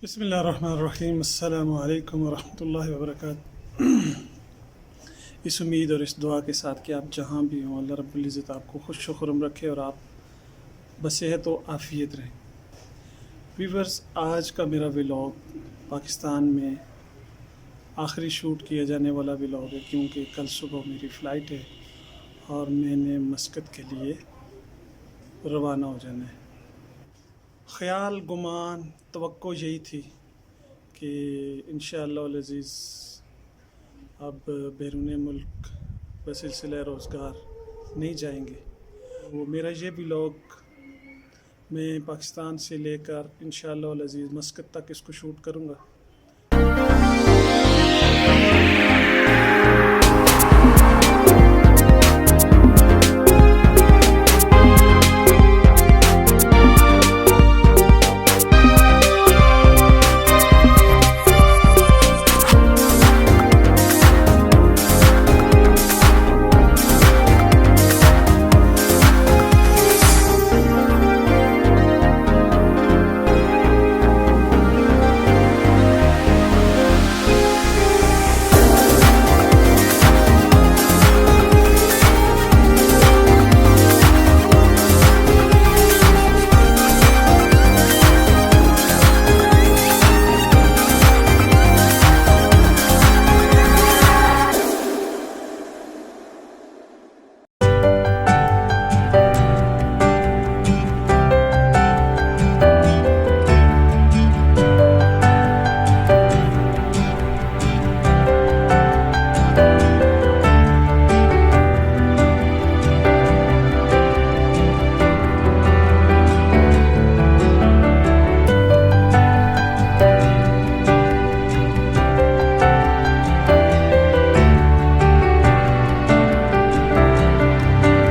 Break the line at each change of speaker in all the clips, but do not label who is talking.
बिस्मिल्लाहिर्रहमानिर्रहीम अस्सलामु अलैकुम वरहमतुल्लाहि वबरकातुहू। इस उम्मीद और इस दुआ के साथ कि आप जहाँ भी हों अल्लाह रब्बुल इज़्ज़त आपको खुश खुर्रम रखे और आप बसेहत व आफ़ियत रहें। व्यूअर्स, आज का मेरा व्लॉग पाकिस्तान में आखिरी शूट किया जाने वाला व्लॉग है, क्योंकि कल सुबह मेरी फ़्लाइट है और मैंने मस्कत के लिए रवाना हो जाना है। ख़याल गुमान तवक्को यही थी कि इंशाअल्लाह अज़ीज़ अब बैरून मुल्क बसिलसिले रोज़गार नहीं जाएंगे। वो मेरा ये व्लॉग मैं पाकिस्तान से लेकर इंशाअल्लाह अज़ीज़ मस्कत तक इसको शूट करूँगा।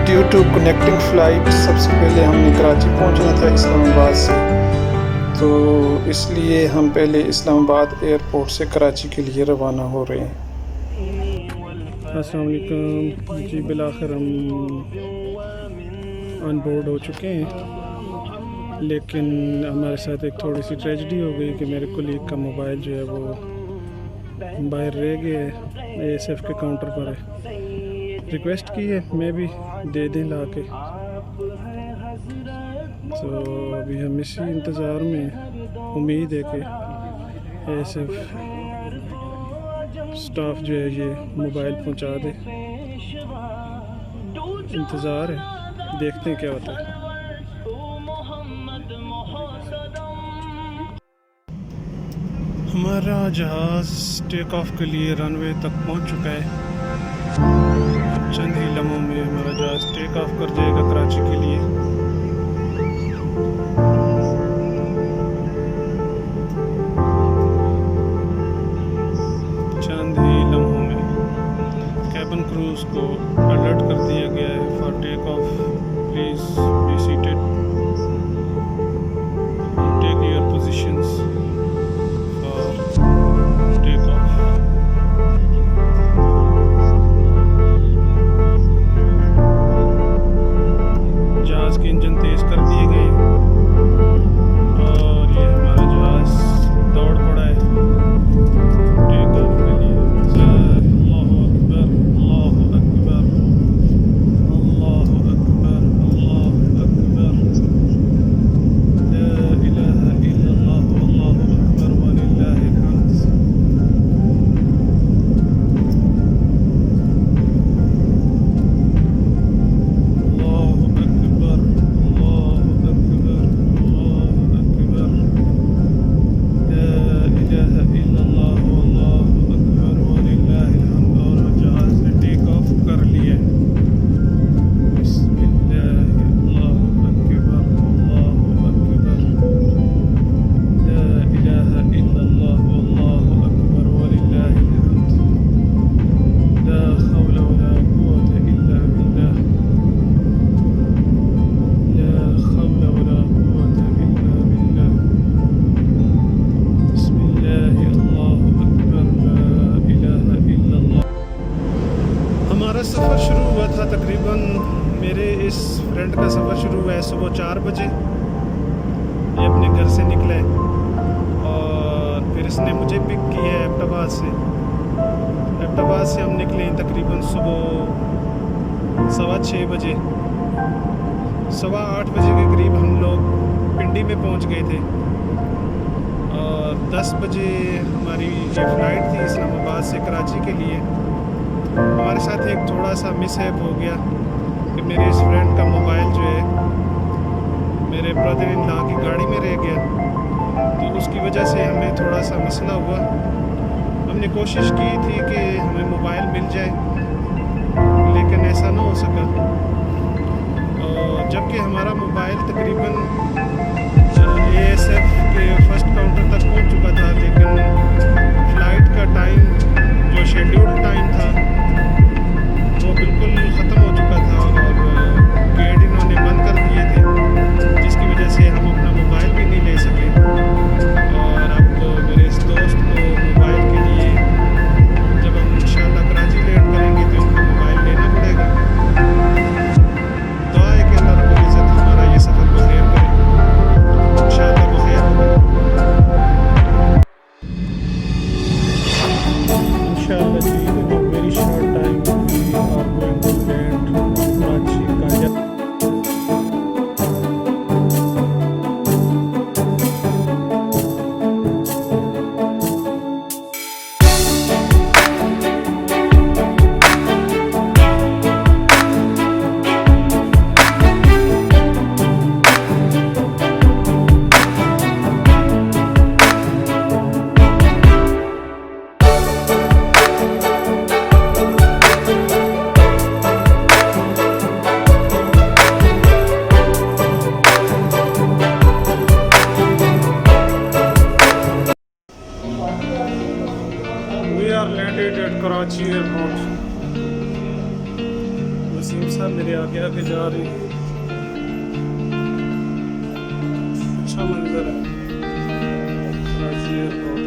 ड्यू टू कनेक्टिंग फ़्लाइट सबसे पहले हमने कराची पहुंचना था इस्लामाबाद से, तो इसलिए हम पहले इस्लामाबाद एयरपोर्ट से कराची के लिए रवाना हो रहे हैं। अस्सलाम वालेकुम जी, बिलाखिर हम ऑन बोर्ड हो चुके हैं, लेकिन हमारे साथ एक थोड़ी सी ट्रेजेडी हो गई कि मेरे कोलीग का मोबाइल जो है वो बाहर रह गया है, ASF के काउंटर पर है। रिक्वेस्ट की है मैं भी दे दें ला के, तो अभी हम इसी इंतज़ार में, उम्मीद है कि ASF स्टाफ जो है ये मोबाइल पहुंचा दे। इंतज़ार है, देखते हैं क्या होता है। हमारा जहाज़ टेक ऑफ के लिए रनवे तक पहुंच चुका है। चंद ही लम्हों में हमारा जहाज़ टेक ऑफ कर जाएगा कराची के लिए। चंद ही लम्हों में कैबिन क्रूज़ को अलर्ट कर दिया गया है for take off, please be seated, take your positions for take off. Engine तेज कर दिए गए और ये हमारा जहाज़ दौड़ पड़ा है टेक ऑफ के लिए। अल्लाहु अकबर, अल्लाहु अकबर, अल्लाहु अकबर, अल्लाहु अकबर, ला इलाहा इल्लल्लाह, अल्लाहु अकबर व लिल्लाहिल हम्द। मेरे इस फ्रेंड का सफ़र शुरू हुआ है सुबह 4 बजे। ये अपने घर से निकले और जिसने मुझे पिक किया है एबटाबाद से। एबटाबाद से हम निकले तकरीबन सुबह 6:15 बजे, 8:15 बजे के करीब हम लोग पिंडी में पहुंच गए थे और 10 बजे हमारी ये फ़्लाइट थी इस्लामाबाद से कराची के लिए। हमारे साथ एक थोड़ा सा मिसहैप हो गया कि मेरे इस फ्रेंड का मोबाइल जो है मेरे ब्रदर इन लॉ की गाड़ी में रह गया, तो उसकी वजह से हमें थोड़ा सा मसला हुआ। हमने कोशिश की थी कि हमें मोबाइल मिल जाए, लेकिन ऐसा ना हो सका। जबकि हमारा मोबाइल तकरीबन ASF के फर्स्ट काउंटर तक पहुंच चुका था, लेकिन फ़्लाइट का टाइम जो शेड्यूल्ड टाइम था वो बिल्कुल ख़त्म हो चुका था और गेट इन्होंने बंद कर दिए थे, जिसकी वजह से हम अपना मोबाइल भी नहीं ले सके। और अब मेरे इस दोस्त को मोबाइल के लिए जब हम इंशाल्लाह कराची लैंड करेंगे तो उनको मोबाइल लेना पड़ेगा। दुआ है कि अल्लाह रब्बुल इज़्ज़त हमारा ये सफ़र बख़ैर करे, इंशाल्लाह बख़ैर होगा इंशाल्लाह जी। In a very short time we are going to land Karachi का। We are landed at Karachi airport। Wasim साहब मेरे आगे आगे जा रही हैं। अच्छा मंजर है कराची एयरपोर्ट।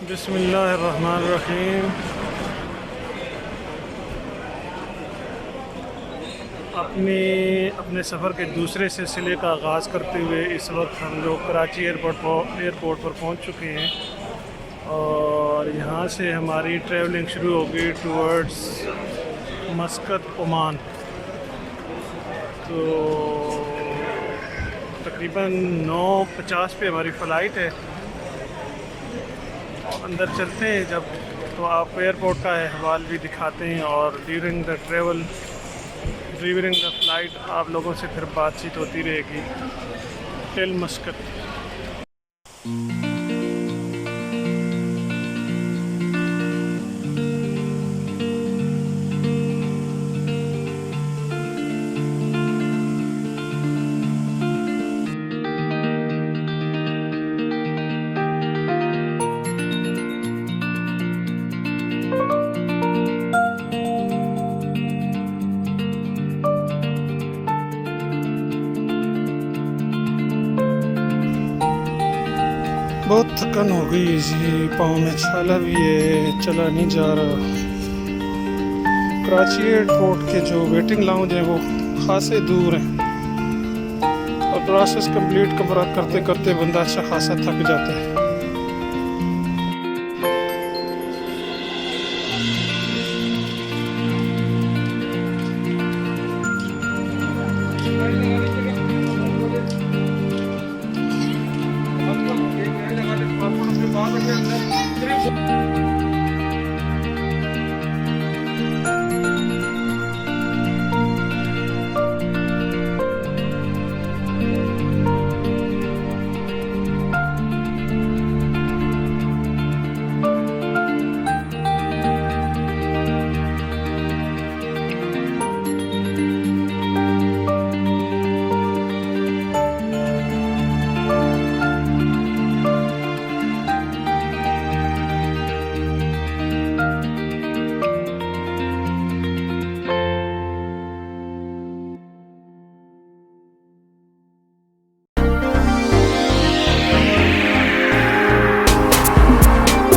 बिस्मिल्लाहिर्रहमानिर्रहीम। अपने सफ़र के दूसरे सिलसिले का आगाज़ करते हुए इस वक्त हम लोग कराची एयरपोर्ट पर पहुंच चुके हैं और यहाँ से हमारी ट्रैवलिंग शुरू होगी टूवर्ड्स मस्कत ओमान। तो तकरीबन 9:50 पे हमारी फ़्लाइट है। अंदर चलते हैं जब, तो आपको एयरपोर्ट का अहवाल भी दिखाते हैं और ड्यूरिंग द फ़्लाइट आप लोगों से फिर बातचीत होती रहेगी टिल मस्कत। बहुत थकन हो गई जी, पाँव में छाला भी है, चला नहीं जा रहा। कराची एयरपोर्ट के जो वेटिंग लाउंज हैं वो खासे दूर हैं और प्रोसेस कंप्लीट करते करते बंदा अच्छा खासा थक जाता है।